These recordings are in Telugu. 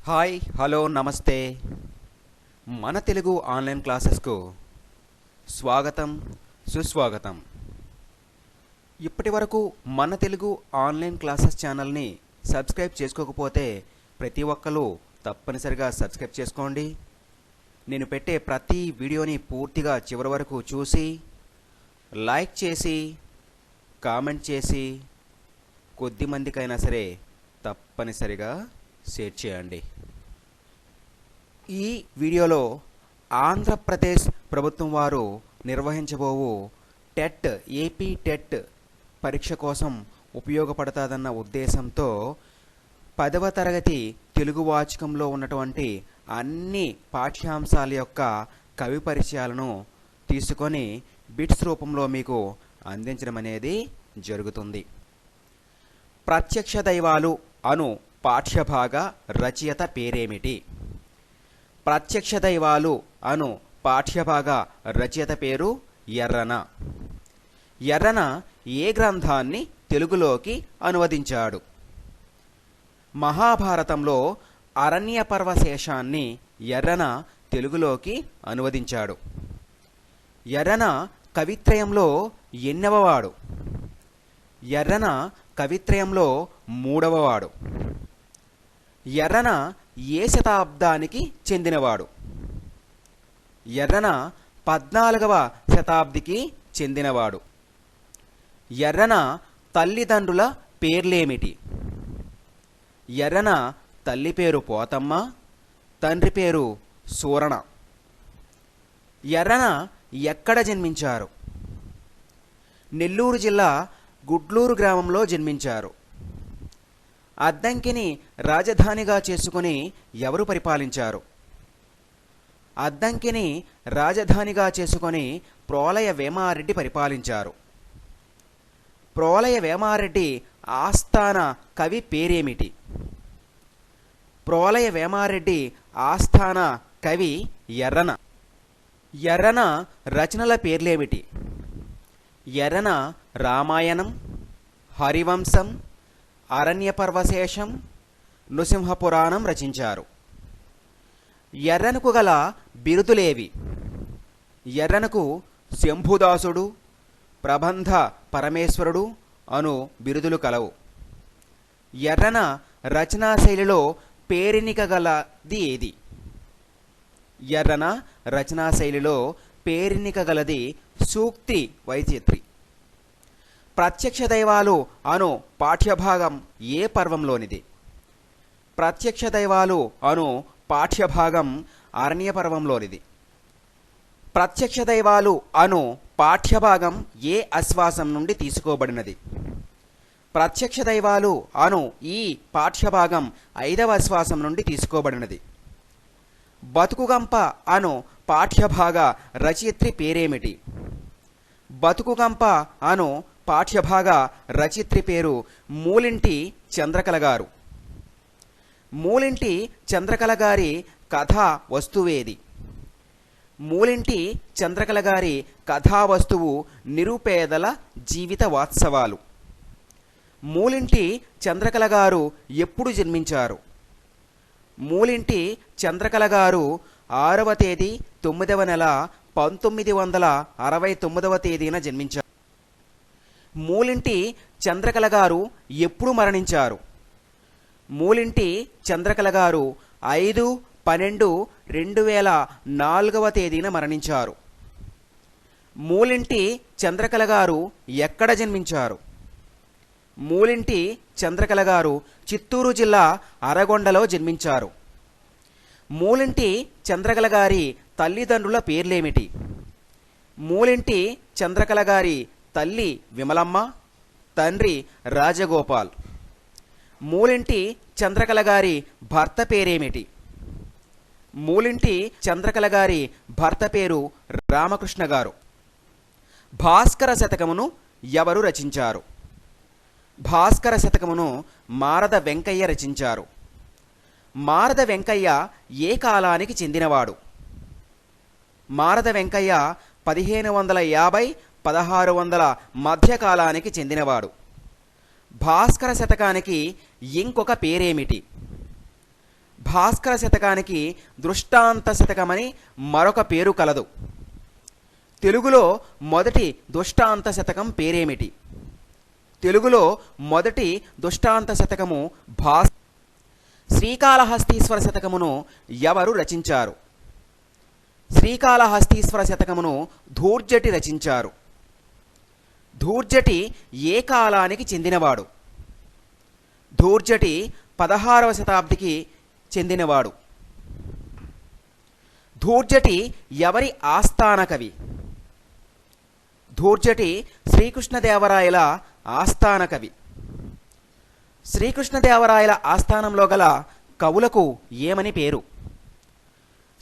హాయ్ హలో నమస్తే మన తెలుగు ఆన్లైన్ క్లాసెస్కు స్వాగతం సుస్వాగతం. ఇప్పటి వరకు మన తెలుగు ఆన్లైన్ క్లాసెస్ ఛానల్ని సబ్స్క్రైబ్ చేసుకోకపోతే ప్రతి ఒక్కరూ తప్పనిసరిగా సబ్స్క్రైబ్ చేసుకోండి. నేను పెట్టే ప్రతి వీడియోని పూర్తిగా చివరి వరకు చూసి లైక్ చేసి కామెంట్ చేసి కొద్ది మందికైనా సరే తప్పనిసరిగా షేర్ చేయండి. ఈ వీడియోలో ఆంధ్రప్రదేశ్ ప్రభుత్వం వారు నిర్వహించబోవు ఏపీ టెట్ పరీక్ష కోసం ఉపయోగపడుతుందన్న ఉద్దేశంతో 10వ తరగతి తెలుగు వాచకంలో ఉన్నటువంటి అన్ని పాఠ్యాంశాల యొక్క కవి పరిచయాలను తీసుకొని బిట్స్ రూపంలో మీకు అందించడం అనేది జరుగుతుంది. ప్రత్యక్ష దైవాలు అను పాఠ్యభాగ రచయిత పేరేమిటి? ప్రత్యక్ష దైవాలు అను పాఠ్యభాగ రచయిత పేరు ఎర్రన. ఎర్రన ఏ గ్రంథాన్ని తెలుగులోకి అనువదించాడు? మహాభారతంలో అరణ్యపర్వశేషాన్ని ఎర్రన తెలుగులోకి అనువదించాడు. ఎర్రన కవిత్రయంలో ఎన్నవవాడు? ఎర్రన కవిత్రయంలో 3వవాడు. ఎర్రన ఏ శతాబ్దానికి చెందినవాడు? ఎర్రన 14వ శతాబ్దికి చెందినవాడు. ఎర్రన తల్లిదండ్రుల పేర్లేమిటి? ఎర్రన తల్లి పేరు పోతమ్మ, తండ్రి పేరు సూరణ. ఎర్రన ఎక్కడ జన్మించారు? నెల్లూరు జిల్లా గుడ్లూరు గ్రామంలో జన్మించారు. అద్దంకిని రాజధానిగా చేసుకుని ఎవరు పరిపాలించారు? అద్దంకిని రాజధానిగా చేసుకొని ప్రోలయ వేమారెడ్డి పరిపాలించారు. ప్రోలయ వేమారెడ్డి ఆస్థాన కవి పేరేమిటి? ప్రోలయ వేమారెడ్డి ఆస్థాన కవి ఎర్రన. ఎర్రన రచనల పేర్లేమిటి? ఎర్రన రామాయణం, హరివంశం, అరణ్యపర్వశేషం, నృసింహపురాణం రచించారు. ఎర్రనకు గల బిరుదులేవి? ఎర్రనకు శంభుదాసుడు, ప్రబంధ పరమేశ్వరుడు అను బిరుదులు కలవు. ఎర్రన రచనాశైలిలో పేరెన్నిక గలది ఏది? ఎర్రన రచనాశైలిలో పేరెన్నిక గలది సూక్తి వైచిత్రి. ప్రత్యక్ష దైవాలు అను పాఠ్యభాగం ఏ పర్వంలోనిది? ప్రత్యక్ష దైవాలు అను పాఠ్యభాగం అరణ్య పర్వంలోనిది. ప్రత్యక్ష దైవాలు అను పాఠ్యభాగం ఏ ఆశ్వాసం నుండి తీసుకోబడినది? ప్రత్యక్ష దైవాలు అను ఈ పాఠ్యభాగం 5వ ఆశ్వాసం నుండి తీసుకోబడినది. బతుకుగంప అను పాఠ్యభాగ రచయిత్రి పేరేమిటి? బతుకుగంప అను పాఠ్యభాగ రచయిత్రి పేరు మూలింటి చంద్రకళ గారు. మూలింటి చంద్రకళ గారి కథా వస్తువేది? మూలింటి చంద్రకళ గారి కథా వస్తువు నిరుపేదల జీవిత వాత్సవాలు. మూలింటి చంద్రకళ గారు ఎప్పుడు జన్మించారు? మూలింటి చంద్రకళ గారు 6వ తేదీ 9వ నెల 1969వ తేదీన జన్మించారు. మూలింటి చంద్రకళ గారు ఎప్పుడు మరణించారు? మూలింటి చంద్రకళ గారు 5/12/2004వ తేదీన మరణించారు. మూలింటి చంద్రకళ గారు ఎక్కడ జన్మించారు? మూలింటి చంద్రకళ గారు చిత్తూరు జిల్లా అరగొండలో జన్మించారు. మూలింటి చంద్రకళ గారి తల్లిదండ్రుల పేర్లేమిటి? మూలింటి చంద్రకళ గారి తల్లి విమలమ్మ, తండ్రి రాజగోపాల్. మూలింటి చంద్రకళ గారి భర్త పేరేమిటి? మూలింటి చంద్రకళ గారి భర్త పేరు రామకృష్ణ గారు. భాస్కర శతకమును ఎవరు రచించారు? భాస్కర శతకమును మారద వెంకయ్య రచించారు. మారద వెంకయ్య ఏ కాలానికి చెందినవాడు? మారద వెంకయ్య 1550-1600 మధ్యకాలానికి చెందినవాడు. భాస్కర శతకానికి ఇంకొక పేరేమిటి? భాస్కర శతకానికి దృష్టాంత శతకమని మరొక పేరు కలదు. తెలుగులో మొదటి దృష్టాంత శతకం పేరేమిటి? తెలుగులో మొదటి దృష్టాంత శతకము శ్రీకాళహస్తీశ్వర శతకమును ఎవరు రచించారు? శ్రీకాళహస్తీశ్వర శతకమును ధూర్జటి రచించారు. ధూర్జటి ఏ కాలానికి చెందినవాడు? ధూర్జటి 16వ శతాబ్దికి చెందినవాడు. ధూర్జటి ఎవరి ఆస్థాన కవి? ధూర్జటి శ్రీకృష్ణదేవరాయల ఆస్థాన కవి. శ్రీకృష్ణదేవరాయల ఆస్థానంలో గల కవులకు ఏమని పేరు?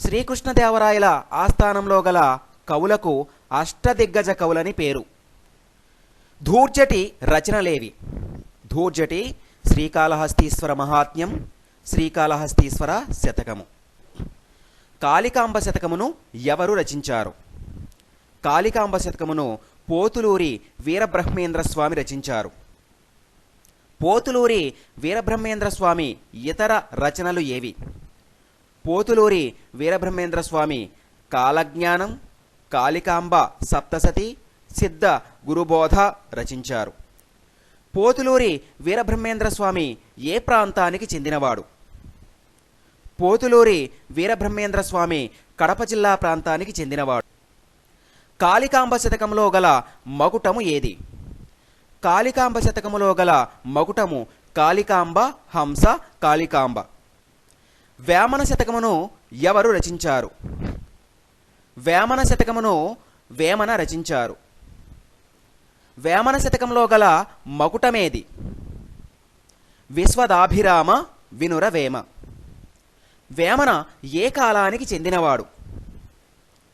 శ్రీకృష్ణదేవరాయల ఆస్థానంలో గల కవులకు అష్టదిగ్గజ కవులని పేరు. ధూర్జటి రచనలేవి? ధూర్జటి శ్రీకాళహస్తీశ్వర మహాత్మ్యం, శ్రీకాళహస్తీశ్వర శతకము. కాళికాంబ శతకమును ఎవరు రచించారు? కాళికాంబ శతకమును పోతులూరి వీరబ్రహ్మేంద్ర స్వామి రచించారు. పోతులూరి వీరబ్రహ్మేంద్ర స్వామి ఇతర రచనలు ఏవి? పోతులూరి వీరబ్రహ్మేంద్ర స్వామి కాలజ్ఞానం, కాళికాంబ సప్తసతి, సిద్ధ గురుబోధ రచించారు. పోతులూరి వీరబ్రహ్మేంద్ర స్వామి ఏ ప్రాంతానికి చెందినవాడు? పోతులూరి వీరబ్రహ్మేంద్ర స్వామి కడప జిల్లా ప్రాంతానికి చెందినవాడు. కాళికాంబ శతకములో గల మకుటము ఏది? కాళికాంబ శతకములో గల మకుటము కాళికాంబ, హంస, కాళికాంబ. వేమన శతకమును ఎవరు రచించారు? వేమన శతకమును వేమన రచించారు. వేమన శతకంలో గల మకుటమేది? విశ్వదాభిరామ వినుర వేమ. వేమన ఏ కాలానికి చెందినవాడు?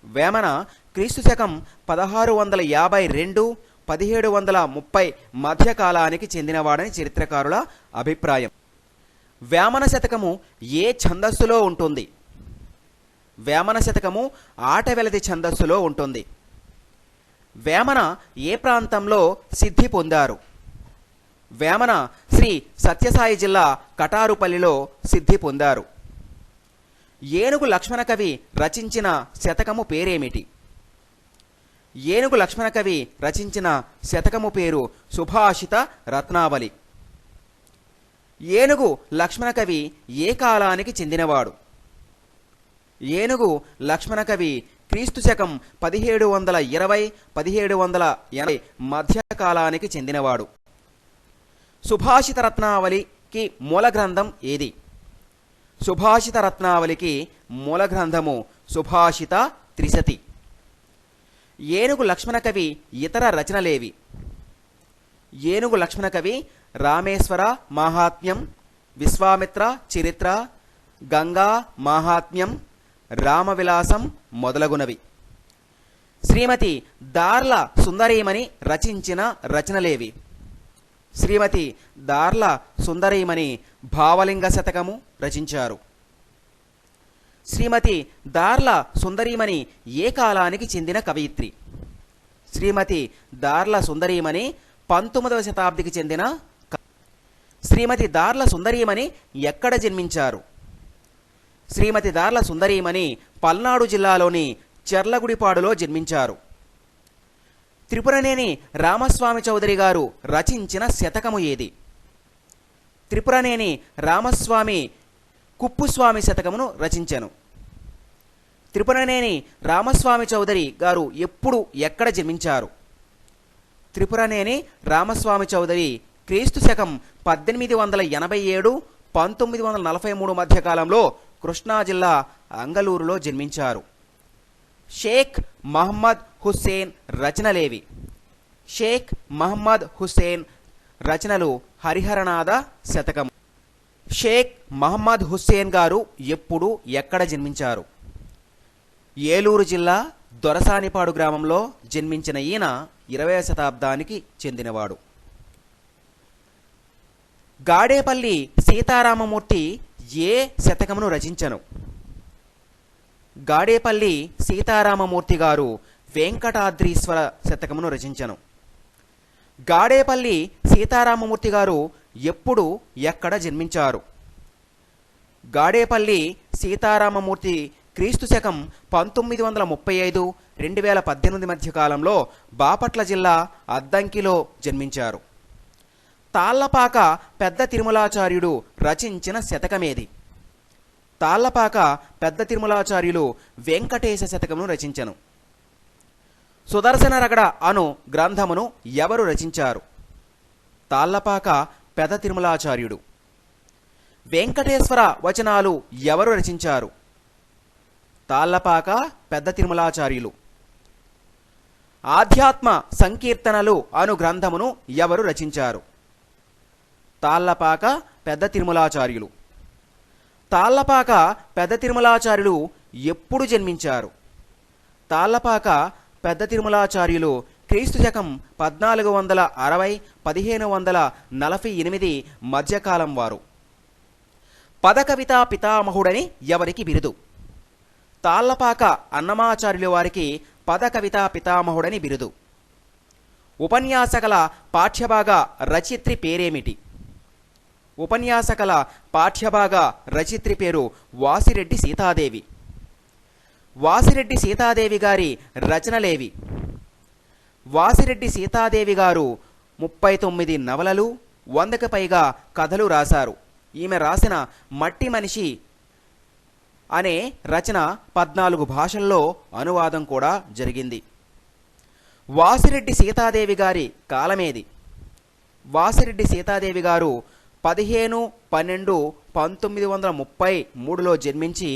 వేమన క్రీస్తు శకం 1652 1730 మధ్యకాలానికి చెందినవాడని చరిత్రకారుల అభిప్రాయం. వేమన శతకము ఏ ఛందస్సులో ఉంటుంది? వేమన శతకము ఆటవెలది ఛందస్సులో ఉంటుంది. వేమన ఏ ప్రాంతంలో సిద్ధి పొందారు? వేమన శ్రీ సత్యసాయి జిల్లా కటారుపల్లిలో సిద్ధి పొందారు. ఏనుగు లక్ష్మణ కవి రచించిన శతకము పేరేమిటి? ఏనుగు లక్ష్మణ కవి రచించిన శతకము పేరు సుభాషిత రత్నావళి. ఏనుగు లక్ష్మణ కవి ఏ కాలానికి చెందినవాడు? ఏనుగు లక్ష్మణ కవి క్రీస్తు శకం 1720 1780 మధ్యకాలానికి చెందినవాడు. సుభాషిత రత్నావళికి మూల గ్రంథం ఏది? సుభాషిత రత్నావళికి మూల గ్రంథము సుభాషిత త్రిశతి. ఏనుగు లక్ష్మణ కవి ఇతర రచనలేవి? ఏనుగు లక్ష్మణ కవి రామేశ్వర మాహాత్మ్యం, విశ్వామిత్ర చరిత్ర, గంగా మాహాత్మ్యం, రామవిలాసం మొదలగునవి. శ్రీమతి దార్ల సుందరీమణి రచించిన రచనలేవి? శ్రీమతి దార్ల సుందరీమణి భావలింగ శతకము రచించారు. శ్రీమతి దార్ల సుందరీమణి ఏ కాలానికి చెందిన కవయిత్రి? శ్రీమతి దార్ల సుందరీమణి 19వ శతాబ్దికి చెందిన. శ్రీమతి దార్ల సుందరీమణి ఎక్కడ జన్మించారు? శ్రీమతి దార్ల సుందరీమణి పల్నాడు జిల్లాలోని చెర్లగుడిపాడులో జన్మించారు. త్రిపురనేని రామస్వామి చౌదరి గారు రచించిన శతకము ఏది? త్రిపురనేని రామస్వామి కుప్పుస్వామి శతకమును రచించెను. త్రిపురనేని రామస్వామి చౌదరి గారు ఎప్పుడు ఎక్కడ జన్మించారు? త్రిపురనేని రామస్వామి చౌదరి క్రీస్తు శకం 1887 1943 మధ్యకాలంలో కృష్ణా జిల్లా అంగలూరులో జన్మించారు. షేక్ మహమ్మద్ హుస్సేన్ రచనలేవి? షేక్ మహమ్మద్ హుస్సేన్ రచనలు హరిహరనాథ శతకం. షేక్ మహమ్మద్ హుస్సేన్ గారు ఎప్పుడు ఎక్కడ జన్మించారు? ఏలూరు జిల్లా దొరసానిపాడు గ్రామంలో జన్మించిన ఈయన 20వ శతాబ్దానికి చెందినవాడు. గాడేపల్లి సీతారామమూర్తి ఏ శతకమును రచించెను? గాడేపల్లి సీతారామమూర్తి గారు వెంకటాద్రీశ్వర శతకమును రచించెను. గాడేపల్లి సీతారామమూర్తి గారు ఎప్పుడు ఎక్కడ జన్మించారు? గాడేపల్లి సీతారామమూర్తి క్రీస్తు శకం 1935-2018 మధ్య కాలంలో బాపట్ల జిల్లా అద్దంకిలో జన్మించారు. తాళ్లపాక పెద్ద తిరుమలాచార్యుడు రచించిన శతకమేది? తాళ్లపాక పెద్ద తిరుమలాచార్యులు వెంకటేశ శతకమును రచించెను. సుదర్శన రగడ అను గ్రంథమును ఎవరు రచించారు? తాళ్లపాక పెద్ద తిరుమలాచార్యుడు. వెంకటేశ్వర వచనాలు ఎవరు రచించారు? తాళ్లపాక పెద్ద తిరుమలాచార్యులు. ఆధ్యాత్మ సంకీర్తనలు అను గ్రంథమును ఎవరు రచించారు? తాళ్లపాక పెద్ద తిరుమలాచార్యులు. తాళ్లపాక పెద్ద తిరుమలాచార్యులు ఎప్పుడు జన్మించారు? తాళ్లపాక పెద్ద తిరుమలాచార్యులు క్రీస్తు శకం 1460-1548 మధ్యకాలం వారు. పదకవితా పితామహుడని ఎవరికి బిరుదు? తాళ్లపాక అన్నమాచార్యుల వారికి పదకవితా పితామహుడని బిరుదు. ఉపన్యాసకల పాఠ్యభాగ రచయిత్రి పేరేమిటి? ఉపన్యాసకల పాఠ్యభాగ రచయిత్రి పేరు వాసిరెడ్డి సీతాదేవి. వాసిరెడ్డి సీతాదేవి గారి రచనలేవి? వాసిరెడ్డి సీతాదేవి గారు 39 నవలలు, 100కి పైగా కథలు రాశారు. ఈమె రాసిన మట్టి మనిషి అనే రచన 14 భాషల్లో అనువాదం కూడా జరిగింది. వాసిరెడ్డి సీతాదేవి గారి కాలమేది? వాసిరెడ్డి సీతాదేవి గారు 15/12/1933లో జన్మించి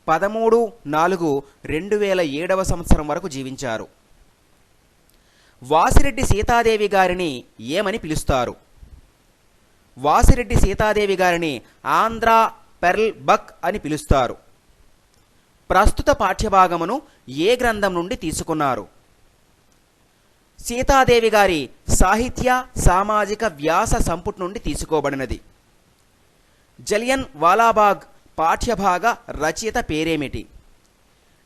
13/4/2007 వరకు జీవించారు. వాసిరెడ్డి సీతాదేవి గారిని ఏమని పిలుస్తారు? వాసిరెడ్డి సీతాదేవి గారిని ఆంధ్ర పెర్ల్ బక్ అని పిలుస్తారు. ప్రస్తుత పాఠ్యభాగమును ఏ గ్రంథం నుండి తీసుకున్నారు? సీతాదేవి గారి సాహిత్య సామాజిక వ్యాస సంపుటి నుండి తీసుకోబడినది. జలియన్ వాలాబాగ్ పాఠ్యభాగ రచయిత పేరేమిటి?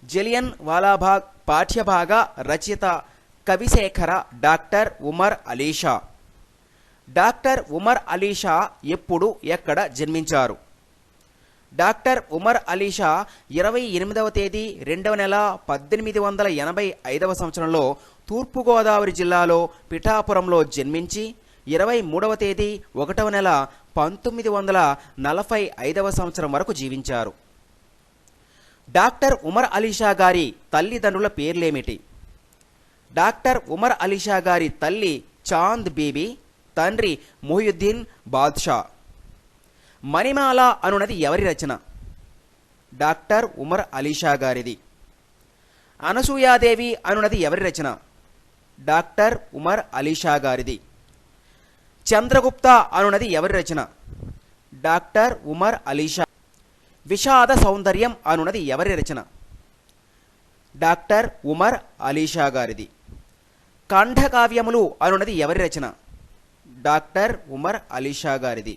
జలియన్ వాలాబాగ్ పాఠ్యభాగ రచయిత కవిశేఖర డాక్టర్ ఉమర్ అలీషా. డాక్టర్ ఉమర్ అలీషా ఎప్పుడు ఎక్కడ జన్మించారు? డాక్టర్ ఉమర్ అలీషా 28వ తేదీ 2వ నెల 1885 తూర్పుగోదావరి జిల్లాలో పిఠాపురంలో జన్మించి 23వ తేదీ 1వ నెల 1945 వరకు జీవించారు. డాక్టర్ ఉమర్ అలీషా గారి తల్లిదండ్రుల పేర్లేమిటి? డాక్టర్ ఉమర్ అలీషా గారి తల్లి చాంద్ బీబీ, తండ్రి మొహియుద్దీన్ బాద్షా. మణిమాల అనునది ఎవరి రచన? డాక్టర్ ఉమర్ అలీషా గారిది. అనసూయాదేవి అనునది ఎవరి రచన? డాక్టర్ ఉమర్ అలీషా గారిది. చంద్రగుప్త అనునది ఎవరి రచన? డాక్టర్ ఉమర్ అలీషా. విషాద సౌందర్యం అనునది ఎవరి రచన? డాక్టర్ ఉమర్ అలీషా గారిది. ఖండకావ్యములు అనునది ఎవరి రచన? డాక్టర్ ఉమర్ అలీషా గారిది.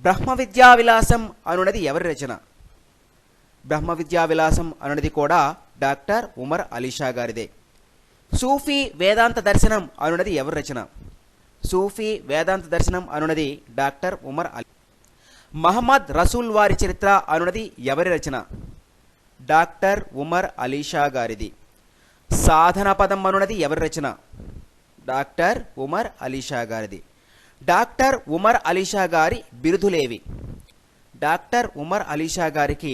బ్రహ్మ విద్యా విలాసం అనునది ఎవరి రచన? బ్రహ్మ విద్యా విలాసం అనునది కూడా డాక్టర్ ఉమర్ అలీషా గారిదే. సూఫీ వేదాంత దర్శనం అనునది ఎవరి రచన? సూఫీ వేదాంత దర్శనం అనునది డాక్టర్ ఉమర్ అలీ. మహమ్మద్ రసూల్ వారి చరిత్ర అనునది ఎవరి రచన? డాక్టర్ ఉమర్ అలీషా గారిది. సాధన పదం అనునది ఎవరి రచన? డాక్టర్ ఉమర్ అలీషా గారిది. డాక్టర్ ఉమర్ అలీషా గారి బిరుదులేవి? డాక్టర్ ఉమర్ అలీషా గారికి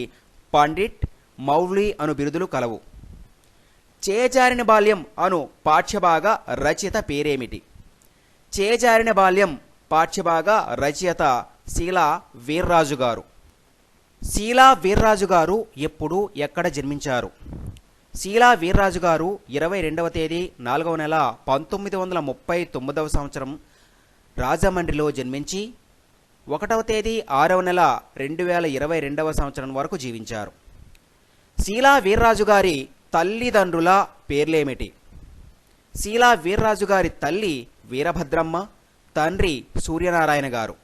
పండిట్, మౌల్వీ అను బిరుదులు కలవు. చేజారిన బాల్యం అను పాఠ్యభాగ రచయిత పేరేమిటి? చేజారిన బాల్యం పాఠ్యభాగ రచయిత శీలా వీర్రాజు గారు. శీలా వీర్రాజు గారు ఎప్పుడు ఎక్కడ జన్మించారు? శీలా వీర్రాజు గారు 22వ తేదీ 4వ నెల 1939 రాజమండ్రిలో జన్మించి 1వ తేదీ 6వ నెల 2022 వరకు జీవించారు. శీలా వీర్రాజు గారి తల్లిదండ్రుల పేర్లేమిటి? శీలా వీర్రాజు గారి తల్లి వీరభద్రమ్మ, తండ్రి సూర్యనారాయణ గారు.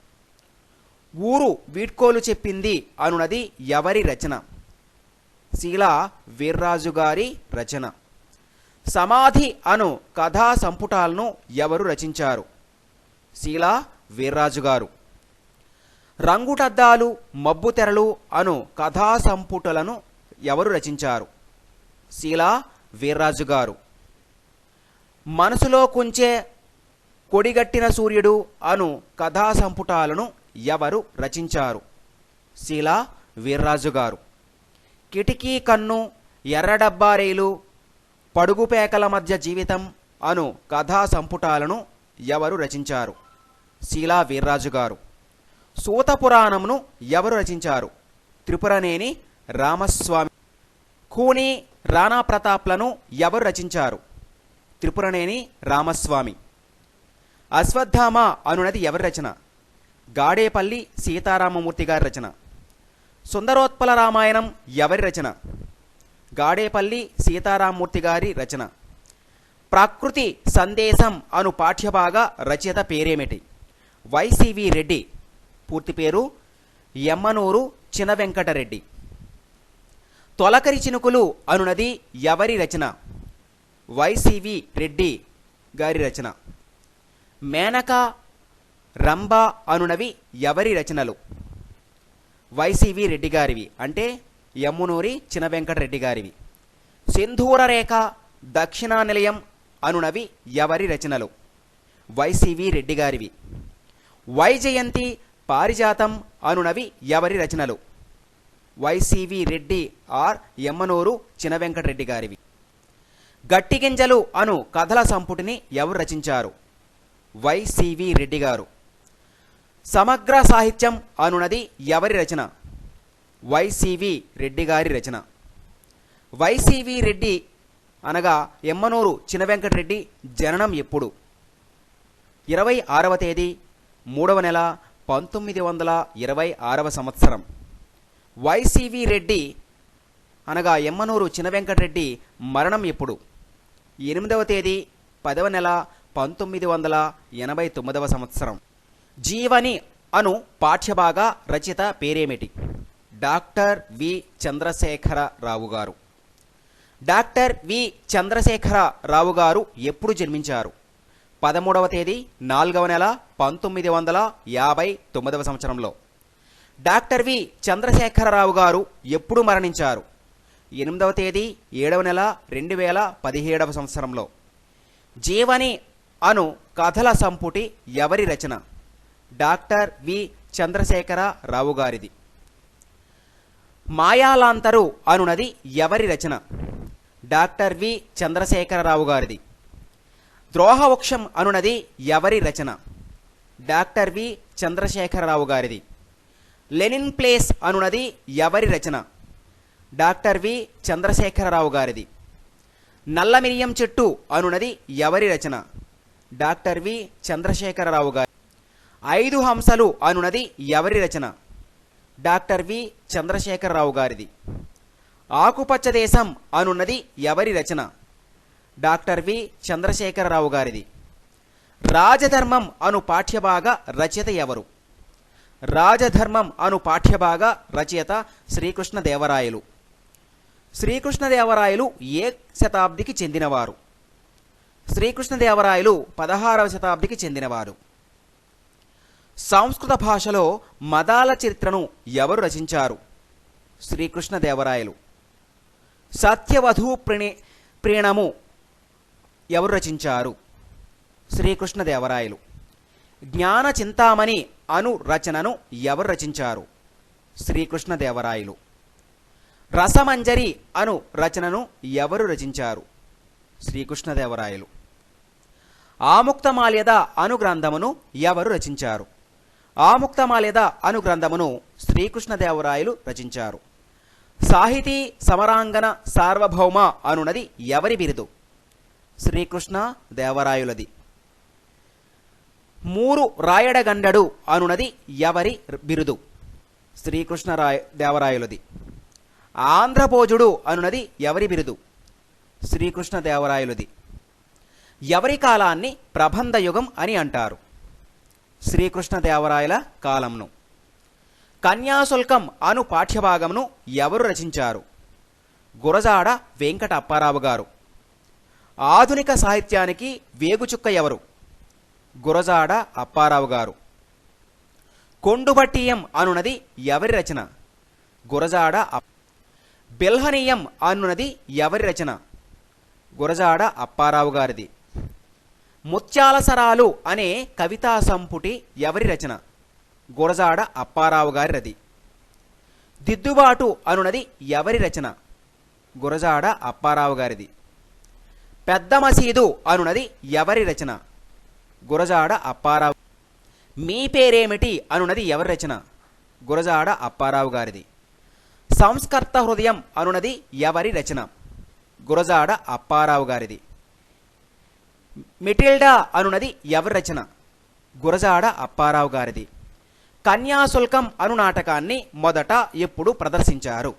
ఊరు వీడ్కోలు చెప్పింది అనునది ఎవరి రచన? శీలా వీర్రాజు గారి రచన. సమాధి అను కథా సంపుటాలను ఎవరు రచించారు? శీలా వీర్రాజు గారు. రంగుటద్దాలు మబ్బు తెరలు అను కథా సంపుటలను ఎవరు రచించారు? శీలా వీర్రాజు గారు. మనసులో కుంచే కొడిగట్టిన సూర్యుడు అను కథా సంపుటాలను ఎవరు రచించారు? శీలా వీర్రాజు గారు. కిటికీ కన్ను, ఎర్రడబ్బా రైలు, పడుగుపేకల మధ్య జీవితం అను కథా సంపుటాలను ఎవరు రచించారు? శీలా వీర్రాజు గారు. సూత పురాణమును ఎవరు రచించారు? త్రిపురనేని రామస్వామి. కూని, రాణా ప్రతాప్లను ఎవరు రచించారు? త్రిపురనేని రామస్వామి. అశ్వత్థామ అనునది ఎవరి రచన? గాడేపల్లి సీతారామమూర్తి గారి రచన. సుందరోత్పల రామాయణం ఎవరి రచన? గాడేపల్లి సీతారామమూర్తి గారి రచన. ప్రకృతి సందేశం అను పాఠ్యభాగ రచయిత పేరేమిటి? వైసివి రెడ్డి. పూర్తి పేరు ఎమ్మనూరు చిన వెంకటరెడ్డి. తొలకరి చినుకులు అనునది ఎవరి రచన? వైసివి రెడ్డి గారి రచన. మేనక, రంభ అనునవి ఎవరి రచనలు? వైసివి రెడ్డి గారివి, అంటే యమ్మునూరి చిన వెంకటరెడ్డి గారివి. సింధూర రేఖ, దక్షిణా నిలయం అనునవి ఎవరి రచనలు? వైసివి రెడ్డి గారివి. వైజయంతి, పారిజాతం అనునవి ఎవరి రచనలు? వైసివి రెడ్డి ఆర్ యమ్మనూరు చిన వెంకటరెడ్డి గారివి. గట్టిగింజలు అను కథల సంపుటిని ఎవరు రచించారు? వైసివి రెడ్డి గారు. సమగ్ర సాహిత్యం అనునది ఎవరి రచన? వైసివి రెడ్డి గారి రచన. వైసివి రెడ్డి అనగా ఎమ్మనూరు చిన వెంకటరెడ్డి జననం ఎప్పుడు? 26వ తేదీ 3వ నెల 1926వ సంవత్సరం. వైసివి రెడ్డి అనగా ఎమ్మనూరు చిన వెంకటరెడ్డి మరణం ఎప్పుడు? 8వ తేదీ 10వ నెల 1989వ సంవత్సరం. జీవని అను పాఠ్యభాగ రచయిత పేరేమిటి? డాక్టర్ వి చంద్రశేఖరరావు గారు. డాక్టర్ వి చంద్రశేఖరరావు గారు ఎప్పుడు జన్మించారు? 13వ తేదీ 4వ నెల 1959వ సంవత్సరంలో. డాక్టర్ వి చంద్రశేఖరరావు గారు ఎప్పుడు మరణించారు? 8వ తేదీ 7వ నెల 2017వ సంవత్సరంలో. జీవని అను కథల సంపుటి ఎవరి రచన? డాక్టర్ వి చంద్రశేఖరరావు గారిది. మాయాలాంతరు అనునది ఎవరి రచన? డాక్టర్ వి చంద్రశేఖరరావు గారిది. ద్రోహవృక్షం అనునది ఎవరి రచన? డాక్టర్ వి చంద్రశేఖరరావు గారిది. లెనిన్ ప్లేస్ అనునది ఎవరి రచన? డాక్టర్ వి చంద్రశేఖరరావు గారిది. నల్లమిరియం చెట్టు అనునది ఎవరి రచన? డాక్టర్ వి చంద్రశేఖరరావు గారి. 5 హంసలు అనునది ఎవరి రచన? డాక్టర్ వి చంద్రశేఖరరావు గారిది. ఆకుపచ్చ దేశం అనున్నది ఎవరి రచన? డాక్టర్ వి చంద్రశేఖరరావు గారిది. రాజధర్మం అను పాఠ్యభాగ రచయిత ఎవరు? రాజధర్మం అను పాఠ్యభాగ రచయిత శ్రీకృష్ణదేవరాయలు. శ్రీకృష్ణదేవరాయలు ఏ శతాబ్దికి చెందినవారు? శ్రీకృష్ణదేవరాయలు 16వ శతాబ్దికి చెందినవారు. సంస్కృత భాషలో మదాల చరిత్రను ఎవరు రచించారు? శ్రీకృష్ణదేవరాయలు. సత్యవధూ ప్రీణము ఎవరు రచించారు? శ్రీకృష్ణదేవరాయలు. జ్ఞాన చింతామణి అను రచనను ఎవరు రచించారు? శ్రీకృష్ణదేవరాయలు. రసమంజరి అను రచనను ఎవరు రచించారు? శ్రీకృష్ణదేవరాయలు. ఆముక్తమాల్యద అను గ్రంథమును ఎవరు రచించారు? ఆముక్తమాల్యద అను గ్రంథమును శ్రీకృష్ణదేవరాయలు రచించారు. సాహితీ సమరాంగన సార్వభౌమ అనునది ఎవరి బిరుదు? శ్రీకృష్ణ దేవరాయలది. మూరు రాయడగండడు అనునది ఎవరి బిరుదు? శ్రీకృష్ణ దేవరాయలది. ఆంధ్రభోజుడు అనునది ఎవరి బిరుదు? శ్రీకృష్ణదేవరాయలది. ఎవరి కాలాన్ని ప్రబంధయుగం అని అంటారు? శ్రీకృష్ణదేవరాయల కాలంను. కన్యాశుల్కం అను పాఠ్యభాగమును ఎవరు రచించారు? గురజాడ వెంకట అప్పారావు గారు. ఆధునిక సాహిత్యానికి వేగుచుక్క ఎవరు? గురజాడ అప్పారావు గారు. కొండుబట్టియం అనునది ఎవరి రచన? గురజాడ బిల్హనీయం అనునది ఎవరి రచన? గురజాడ అప్పారావు గారిది. ముత్యాల సరాలు అనే కవితా సంపుటి ఎవరి రచన? గురజాడ అప్పారావు గారిది. దిద్దుబాటు అనునది ఎవరి రచన? గురజాడ అప్పారావు గారిది. పెద్ద మసీదు అనునది ఎవరి రచన? గురజాడ అప్పారావు. మీ పేరేమిటి అనునది ఎవరి రచన? గురజాడ అప్పారావు గారిది. సంస్కర్త హృదయం అనునది ఎవరి రచన? గురజాడ అప్పారావు గారిది. మిటిల్డా అనునది ఎవరి రచన? గురజాడ అప్పారావు గారిది. కన్యాశుల్కం అను నాటకాన్ని మొదట ఎప్పుడు ప్రదర్శించారు?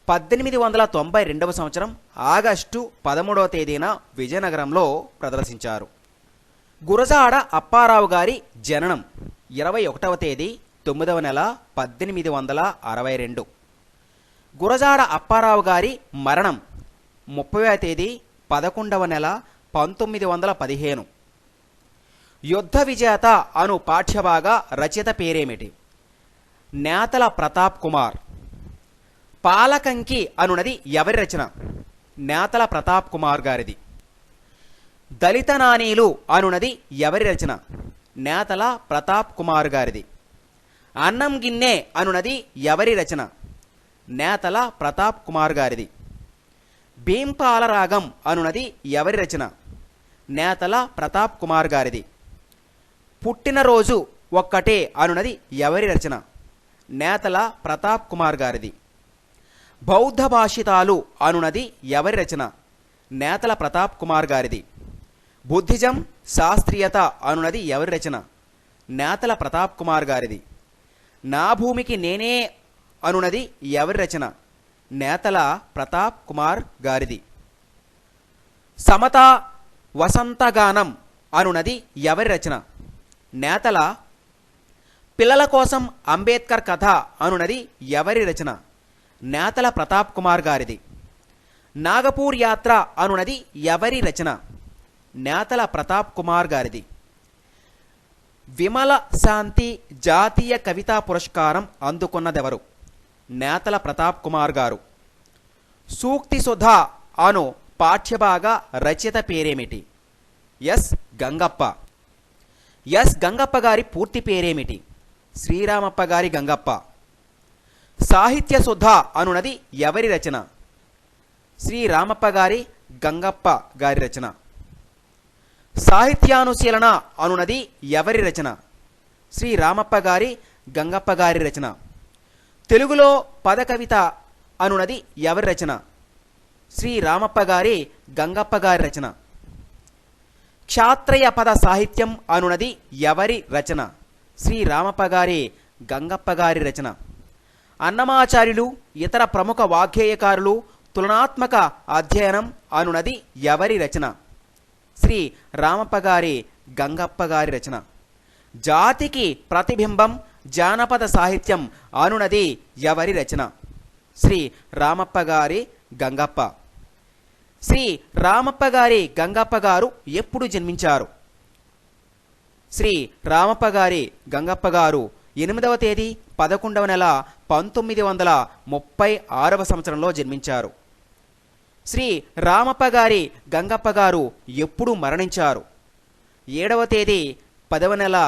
1892 సంవత్సరం ఆగస్టు 13వ తేదీన విజయనగరంలో ప్రదర్శించారు. గురజాడ అప్పారావు గారి జననం 21వ తేదీ 9వ నెల 1862. గురజాడ అప్పారావు గారి మరణం 30వ తేదీ 11వ నెల 1915. యుద్ధ విజేత అను పాఠ్యభాగ రచయిత పేరేమిటి? నేతల ప్రతాప్ కుమార్. పాలకంకి అనునది ఎవరి రచన? నేతల ప్రతాప్ కుమార్ గారిది. దళిత నానీలు అనునది ఎవరి రచన? నేతల ప్రతాప్ కుమార్ గారిది. అన్నం గిన్నె అనునది ఎవరి రచన? నేతల ప్రతాప్ కుమార్ గారిది. భీంపాల రాగం అనునది ఎవరి రచన? నేతల ప్రతాప్ కుమార్ గారిది. పుట్టినరోజు ఒక్కటే అనునది ఎవరి రచన? నేతల ప్రతాప్ కుమార్ గారిది. బౌద్ధ భాషితాలు అనునది ఎవరి రచన? నేతల ప్రతాప్ కుమార్ గారిది. బుద్ధిజం శాస్త్రీయత అనునది ఎవరి రచన? నేతల ప్రతాప్ కుమార్ గారిది. నా భూమికి నేనే అనునది ఎవరి రచన? నేతల ప్రతాప్ కుమార్ గారిది. సమత వసంతగానం అనునది ఎవరి రచన? నేతల. పిల్లల కోసం అంబేద్కర్ కథ అనునది ఎవరి రచన? నేతల ప్రతాప్ కుమార్ గారిది. నాగపూర్ యాత్ర అనునది ఎవరి రచన? నేతల ప్రతాప్ కుమార్ గారిది. విమల శాంతి జాతీయ కవితా పురస్కారం అందుకున్నదెవరు? నేతల ప్రతాప్ కుమార్ గారు. సూక్తి సుధా అను పాఠ్యభాగ రచయిత పేరేమిటి? ఎస్ గంగప్ప. ఎస్ గంగప్ప గారి పూర్తి పేరేమిటి? శ్రీరామప్ప గారి గంగప్ప. సాహిత్య సుధ అనునది ఎవరి రచన? శ్రీరామప్ప గారి గంగప్ప గారి రచన. సాహిత్యానుశీలన అనునది ఎవరి రచన? శ్రీరామప్ప గారి గంగప్ప గారి రచన. తెలుగులో పద కవిత అనునది ఎవరి రచన? శ్రీరామప్ప గారి గంగప్ప గారి రచన. క్షాత్రయ పద సాహిత్యం అనునది ఎవరి రచన? శ్రీరామప్ప గారి గంగప్ప గారి రచన. అన్నమాచార్యులు ఇతర ప్రముఖ వాగ్గేయకారులు తులనాత్మక అధ్యయనం అనునది ఎవరి రచన? శ్రీ రామప్ప గారి గంగప్ప గారి రచన. జాతికి ప్రతిబింబం జానపద సాహిత్యం అనునది ఎవరి రచన? శ్రీ రామప్ప గారి గంగప్ప. శ్రీ రామప్ప గారి గంగప్ప గారు ఎప్పుడు జన్మించారు? శ్రీ రామప్ప గారి గంగప్ప గారు 8వ తేదీ 11వ నెల 1936వ సంవత్సరంలో జన్మించారు. శ్రీ రామప్ప గారి గంగప్ప గారు ఎప్పుడు మరణించారు? 7వ తేదీ 10వ నెల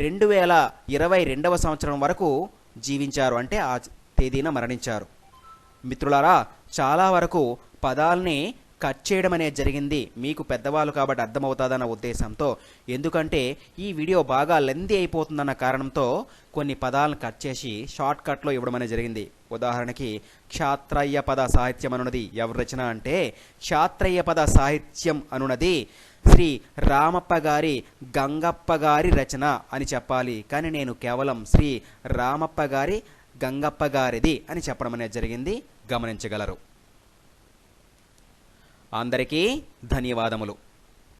2022వ సంవత్సరం వరకు జీవించారు. అంటే ఆ తేదీన మరణించారు. మిత్రులారా, చాలా వరకు పదాలని కట్ చేయడం అనేది జరిగింది. మీకు పెద్దవాళ్ళు కాబట్టి అర్థమవుతుందన్న ఉద్దేశంతో. ఎందుకంటే ఈ వీడియో బాగా లెందీ అయిపోతుందన్న కారణంతో కొన్ని పదాలను కట్ చేసి షార్ట్ కట్లో ఇవ్వడం అనేది జరిగింది. ఉదాహరణకి క్షాత్రయ్య పద సాహిత్యం అనున్నది ఎవరి రచన అంటే క్షాత్రయ్య పద సాహిత్యం అనున్నది శ్రీ రామప్ప గారి గంగప్ప గారి రచన అని చెప్పాలి. కానీ నేను కేవలం శ్రీ రామప్ప గారి గంగప్ప గారిది అని చెప్పడం అనేది జరిగింది. గమనించగలరు. అందరికీ ధన్యవాదములు.